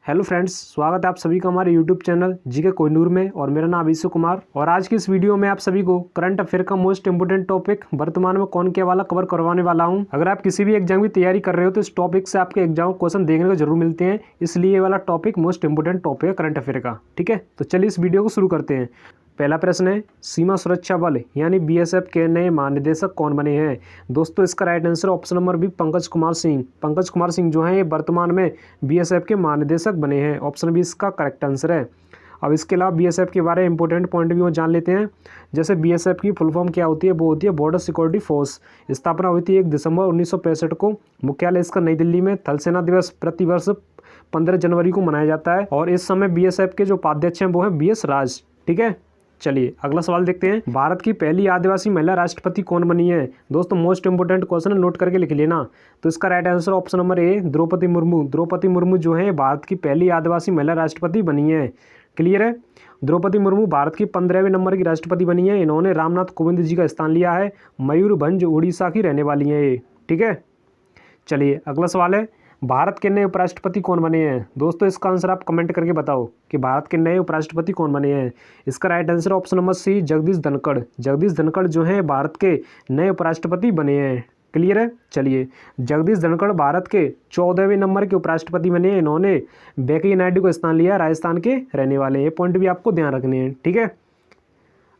Hello friends, स्वागत है आप सभी का हमारे यूट्यूब चैनल जीके कोहिनूर में। और मेरा नाम अभिषेक कुमार। और आज की इस वीडियो में आप सभी को करंट अफेयर का मोस्ट इंपोर्टेंट टॉपिक वर्तमान में कौन क्या वाला कवर करवाने वाला हूं। अगर आप किसी भी एग्जाम की तैयारी कर रहे हो तो इस टॉपिक से आपके एग्जाम क्वेश्चन देखने को जरूर मिलते हैं, इसलिए ये वाला टॉपिक मोस्ट इंपोर्टेंट टॉपिक है करंट अफेयर का। ठीक है, तो चलिए इस वीडियो को शुरू करते हैं। पहला प्रश्न है, सीमा सुरक्षा बल यानी बीएसएफ के नए महानिदेशक कौन बने हैं। दोस्तों इसका right answer option number B Pankaj Kumar Singh. Pankaj Kumar Singh जो हैं ये वर्तमान में बीएसएफ के महानिदेशक बने हैं। ऑप्शन बी इसका करेक्ट आंसर है। अब इसके अलावा बीएसएफ के बारे में इंपॉर्टेंट पॉइंट भी वो जान लेते हैं। जैसे बीएसएफ की फुल फॉर्म क्या होती है, वो होती है बॉर्डर सिक्योरिटी फोर्स। स्थापना हुई थी 1 दिसंबर 1965 को। मुख्यालय इसका नई दिल्ली में। थल सेना दिवस प्रतिवर्ष 15 जनवरी को मनाया जाता है। और इस समय बीएसएफ के जो उपाध्यक्ष हैं वो हैं बीएस राज। ठीक है, चलिए अगला सवाल देखते हैं। भारत की पहली आदिवासी महिला राष्ट्रपति कौन बनी है। दोस्तों मोस्ट इंपोर्टेंट क्वेश्चन है, नोट करके लिख लेना। तो इसका right answer option number A Draupadi Murmu. Draupadi Murmu जो है भारत की पहली आदिवासी महिला राष्ट्रपति बनी है। क्लियर है। द्रौपदी मुर्मू भारत की 15वें नंबर की राष्ट्रपति बनी है। इन्होंने रामनाथ कोविंद जी का स्थान लिया है। मयूरभंज उड़ीसा की रहने वाली है ये। ठीक है, चलिए अगला सवाल है, भारत के नए उपराष्ट्रपति कौन बने हैं। दोस्तों इसका आंसर आप कमेंट करके बताओ कि भारत के नए उपराष्ट्रपति कौन बने हैं। इसका right answer option number C Jagdish Dhankhar. Jagdish Dhankhar जो हैं भारत के नए उपराष्ट्रपति बने हैं। क्लियर है। चलिए, जगदीश धनखड़ भारत के 14वें नंबर के उपराष्ट्रपति बने हैं। इन्होंने वेंकैया नायडू का स्थान लिया, राजस्थान के रहने वाले। ये पॉइंट भी आपको ध्यान रखने हैं। ठीक है,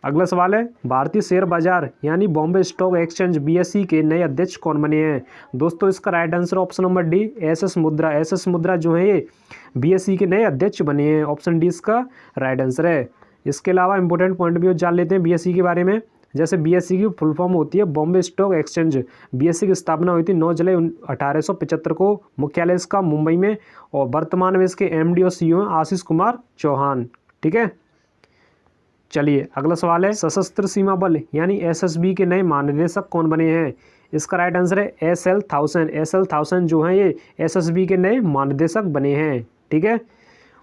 अगला सवाल है, भारतीय शेयर बाजार यानी बॉम्बे स्टॉक एक्सचेंज बीएसई के नए अध्यक्ष कौन बने हैं। दोस्तों इसका right answer option number D SS मुद्रा। एसएस मुद्रा जो है ये बीएसई के नए अध्यक्ष बने हैं। ऑप्शन डी इसका राइट आंसर है। इसके अलावा इंपॉर्टेंट पॉइंट भी जान लेते हैं बीएसई के बारे में। जैसे बीएसई की फुल फॉर्म होती है बॉम्बे स्टॉक एक्सचेंज। बीएसई की स्थापना हुई थी 9 जुलाई 1875 को। मुख्यालय इसका मुंबई में। और वर्तमान में इसके एमडी और सीईओ हैं आशीष कुमार चौहान। ठीक है, चलिए अगला सवाल है, सशस्त्र सीमा बल यानी एसएसबी के नए महानिदेशक कौन बने हैं। इसका राइट आंसर है एसएल 1000 जो हैं ये एसएसबी के नए महानिदेशक बने हैं। ठीक है,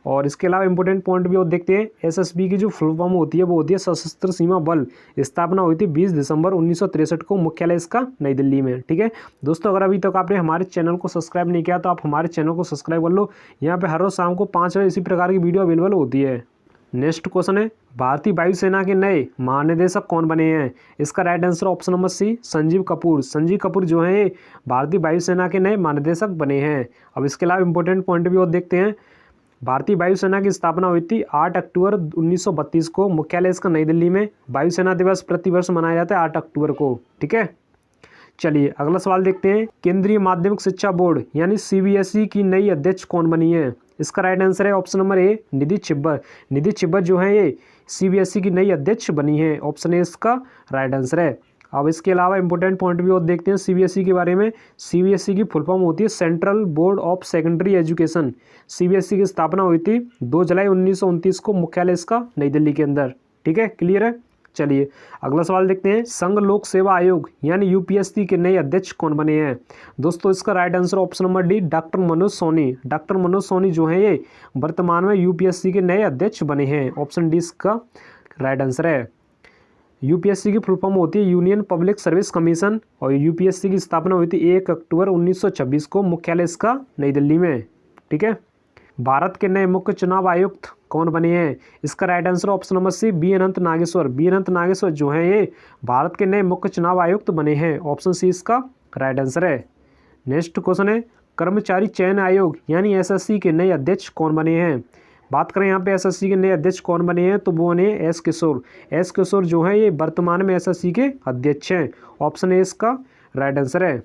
और इसके अलावा इंपॉर्टेंट पॉइंट भी और देखते हैं। एसएसबी की जो फुल फॉर्म होती है वो होती है सशस्त्र सीमा बल। स्थापना हुई थी 20 दिसंबर 1963 को। मुख्यालय इसका नई दिल्ली में। ठीक है दोस्तों, अगर अभी तक आपने हमारे चैनल को सब्सक्राइब नहीं किया तो आप हमारे चैनल को सब्सक्राइब कर लो। यहाँ पे हर रोज शाम को 5 बजे इसी प्रकार की वीडियो अवेलेबल होती है। नेक्स्ट क्वेश्चन है, भारतीय वायुसेना के नए महानिदेशक कौन बने हैं। इसका right answer option number C Sanjeev Kapoor. Sanjeev Kapoor जो है ये भारतीय वायुसेना के नए महानिदेशक बने हैं। अब इसके अलावा इंपॉर्टेंट पॉइंट भी और देखते हैं। भारतीय वायुसेना की स्थापना हुई थी 8 अक्टूबर 1932 को। मुख्यालय इसका नई दिल्ली में। वायुसेना दिवस प्रतिवर्ष मनाया जाता है 8 अक्टूबर को। ठीक है, चलिए अगला सवाल देखते हैं। केंद्रीय माध्यमिक शिक्षा बोर्ड यानी सीबीएसई की नई अध्यक्ष कौन बनी है। इसका राइट आंसर है ऑप्शन नंबर ए निधि छिब्बर। निधि छिब्बर जो है ये सीबीएसई की नई अध्यक्ष बनी है। ऑप्शन ए इसका राइट आंसर है। अब इसके अलावा इंपॉर्टेंट पॉइंट भी और देखते हैं सीबीएसई के बारे में। सीबीएसई की फुल फॉर्म होती है central board of secondary education. CBSE की स्थापना हुई थी 2 जुलाई 1929 को। मुख्यालय इसका नई दिल्ली के अंदर। ठीक है, क्लियर है। चलिए अगला सवाल देखते हैं। संघ लोक सेवा आयोग यानी यूपीएससी के नए अध्यक्ष कौन बने हैं। दोस्तों इसका right answer option number D doctor Manoj Soni. Doctor Manoj Soni जो है ये वर्तमान में यूपीएससी के नए अध्यक्ष बने हैं। ऑप्शन डी इसका राइट आंसर है। यूपीएससी की फुल फॉर्म होती है यूनियन पब्लिक सर्विस कमीशन। और यूपीएससी की स्थापना हुई थी 1 अक्टूबर 1926 को। मुख्यालय इसका नई दिल्ली में। ठीक है, भारत के नए मुख्य चुनाव आयुक्त कौन बने हैं। इसका right answer option number C B Anant Nageshwar. B Anant Nageshwar जो है ये भारत के नए मुख्य चुनाव आयुक्त बने हैं। ऑप्शन सी इसका राइट आंसर है। नेक्स्ट क्वेश्चन है, कर्मचारी चयन आयोग यानी एसएससी के नए अध्यक्ष कौन बने हैं। बात करें यहाँ पे एसएससी के नए अध्यक्ष कौन बने हैं तो वो बने एस किशोर। एस किशोर जो है ये वर्तमान में एसएससी के अध्यक्ष हैं। ऑप्शन ए इसका राइट आंसर है।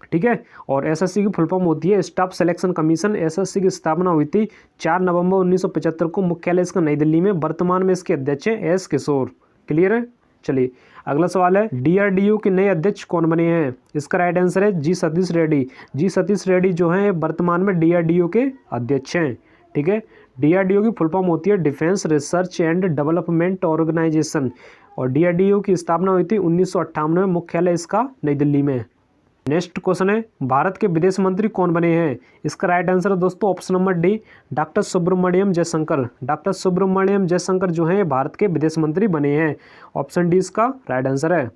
ठीक है, और एसएससी की फुल फॉर्म होती है स्टाफ सिलेक्शन कमीशन। एसएससी की स्थापना हुई थी 4 नवंबर 1975 को। मुख्यालय इसका नई दिल्ली में। वर्तमान में इसके अध्यक्ष हैं एस किशोर। क्लियर है। चलिए अगला सवाल है, डीआरडीओ के नए अध्यक्ष कौन बने हैं। इसका राइट आंसर है जी सतीश रेड्डी। जी सतीश रेड्डी जो है वर्तमान में डीआरडीओ के अध्यक्ष हैं। ठीक है, डीआरडीओ की फुल फॉर्म होती है defence research and development organisation. और डीआरडीओ की स्थापना हुई थी 1958 में। मुख्यालय इसका नई दिल्ली में। नेक्स्ट क्वेश्चन है, भारत के विदेश मंत्री कौन बने हैं। इसका राइट आंसर है दोस्तों option number D doctor Subrahmanyam Jaishankar. Doctor Subrahmanyam Jaishankar जो है भारत के विदेश मंत्री बने हैं। ऑप्शन डी इसका राइट आंसर है।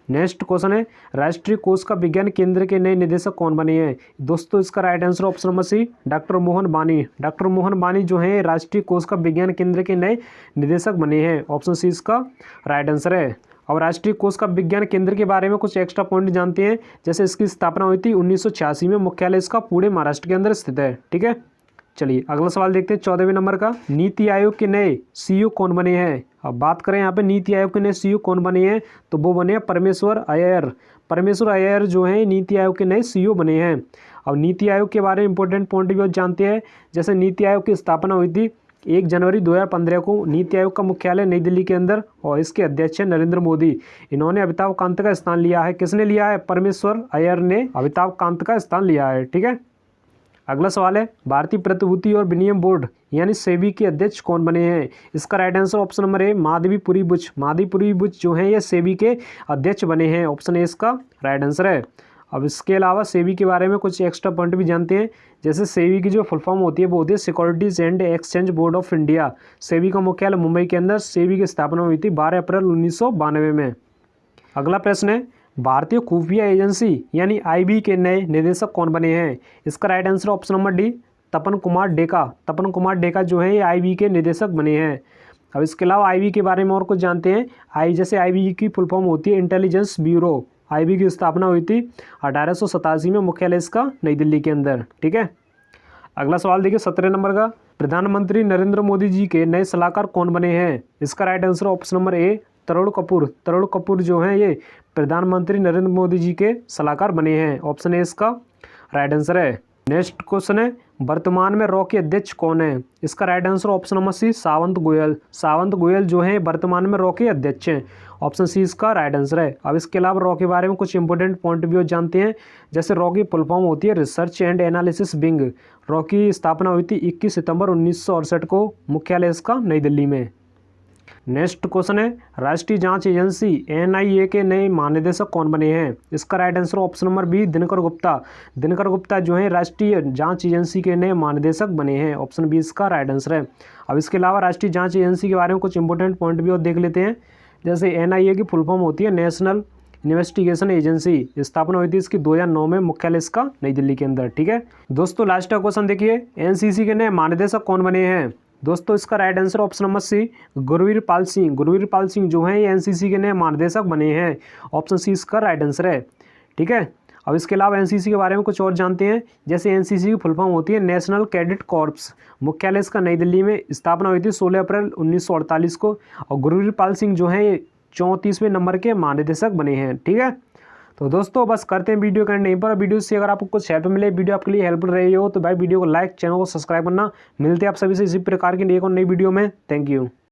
नेक्स्ट क्वेश्चन है, राष्ट्रीय कोष का विज्ञान केंद्र के नए निदेशक कौन बने हैं? दोस्तों इसका right answer option number C, doctor Mohan Bani. Doctor Mohan बानी जो है राष्ट्रीय कोष का विज्ञान केंद्र के नए निदेशक बने हैं। ऑप्शन सी इसका राइट आंसर है। और राष्ट्रीय कोष का विज्ञान केंद्र के बारे में कुछ एक्स्ट्रा पॉइंट जानते हैं। जैसे इसकी स्थापना हुई थी 1986 में, मुख्यालय इसका पुणे महाराष्ट्र के अंदर स्थित है। ठीक है, चलिए अगला सवाल देखते हैं 14वें नंबर का। नीति आयोग के नए सीईओ कौन बने हैं? अब बात करें यहाँ पे नीति आयोग के नए सीईओ कौन बने हैं, तो वो बने हैं परमेश्वर अय्यर। परमेश्वर अय्यर जो है नीति आयोग के नए सीईओ बने हैं। और नीति आयोग के बारे में इंपॉर्टेंट पॉइंट भी जानते हैं। जैसे नीति आयोग की स्थापना हुई थी 1 जनवरी 2015 को। नीति आयोग का मुख्यालय नई दिल्ली के अंदर और इसके अध्यक्ष है नरेंद्र मोदी। इन्होंने अमिताभ कांत का स्थान लिया है। किसने लिया है? परमेश्वर अय्यर ने अमिताभ कांत का स्थान लिया है। ठीक है, अगला सवाल है, भारतीय प्रतिभूति और विनिमय बोर्ड यानी सेबी के अध्यक्ष कौन बने हैं? इसका right answer option number A, Madhavi Puri Buch. Madhavi Puri Buch जो है ये सेबी के अध्यक्ष बने हैं। ऑप्शन ए इसका राइट आंसर है। अब इसके अलावा सेबी के बारे में कुछ एक्स्ट्रा पॉइंट भी जानते हैं। जैसे सेबी की जो फुल फॉर्म होती है वो होती है securities and exchange board of India. SEBI का मुख्यालय मुंबई के अंदर। सेबी की स्थापना हुई थी 12 अप्रैल 1992 में। अगला प्रश्न है, भारतीय खुफिया एजेंसी यानी आईबी के नए निदेशक कौन बने हैं? इसका right answer option number D, Tapan Kumar Deka. Tapan Kumar Deka जो है ये आईबी के निदेशक बने हैं। अब इसके अलावा आईबी के बारे में और कुछ जानते हैं। जैसे आईबी की फुल फॉर्म होती है इंटेलिजेंस ब्यूरो। आईबी की स्थापना हुई थी 1887 में, मुख्यालय इसका नई दिल्ली के अंदर। ठीक है, अगला सवाल देखिए 17 नंबर का। प्रधानमंत्री नरेंद्र मोदी जी के नए सलाहकार कौन बने हैं? इसका right answer option number A, Tarun Kapoor. Tarun Kapoor जो हैं ये प्रधानमंत्री नरेंद्र मोदी जी के सलाहकार बने हैं। ऑप्शन ए इसका राइट आंसर है। नेक्स्ट क्वेश्चन है, वर्तमान में रॉ के अध्यक्ष कौन है? इसका right answer option number C, Sawant Goyal. Sawant Goyal जो है वर्तमान में रॉ के अध्यक्ष हैं। ऑप्शन सी इसका राइट आंसर है। अब इसके अलावा रॉ के बारे में कुछ इंपॉर्टेंट पॉइंट भी जानते हैं। जैसे रॉ की फुल फॉर्म होती है research and analysis wing. Raw की स्थापना हुई थी 21 सितंबर 1968 को, मुख्यालय इसका नई दिल्ली में। नेक्स्ट क्वेश्चन है, राष्ट्रीय जांच एजेंसी एनआईए के नए महानिदेशक कौन बने हैं? इसका right answer option number B, Dinkar Gupta. Dinkar Gupta जो है राष्ट्रीय जांच एजेंसी के नए महानिदेशक बने हैं। ऑप्शन बी इसका राइट आंसर है। अब इसके अलावा राष्ट्रीय जांच एजेंसी के बारे में कुछ इंपॉर्टेंट पॉइंट भी और देख लेते हैं। जैसे एनआईए की फुल फॉर्म होती है नेशनल इन्वेस्टिगेशन एजेंसी। स्थापना हुई थी इसकी 2009 में, मुख्यालय इसका नई दिल्ली के अंदर। ठीक है दोस्तों, लास्ट का क्वेश्चन देखिए, एनसीसी के नए महानिदेशक कौन बने हैं? दोस्तों इसका right answer option number C, Gurveer Pal Singh. Gurveer Pal Singh जो हैं ये एनसीसी के नए महानिदेशक बने हैं। ऑप्शन सी इसका राइट आंसर है। ठीक है, अब इसके अलावा एनसीसी के बारे में कुछ और जानते हैं। जैसे एनसीसी की फुल फॉर्म होती है नेशनल कैडेट कॉर्प्स। मुख्यालय इसका नई दिल्ली में। स्थापना हुई थी 16 अप्रैल 1948 को। और गुरवीर पाल सिंह जो हैं ये 34वें नंबर के महानिदेशक बने हैं। ठीक है, तो दोस्तों बस करते हैं वीडियो करने यहीं पर। वीडियो से अगर आपको कुछ हेल्प मिले, वीडियो आपके लिए हेल्पफुल रही हो तो भाई वीडियो को लाइक, चैनल को सब्सक्राइब करना। मिलते हैं आप सभी से इसी प्रकार की एक और नई वीडियो में। Thank you.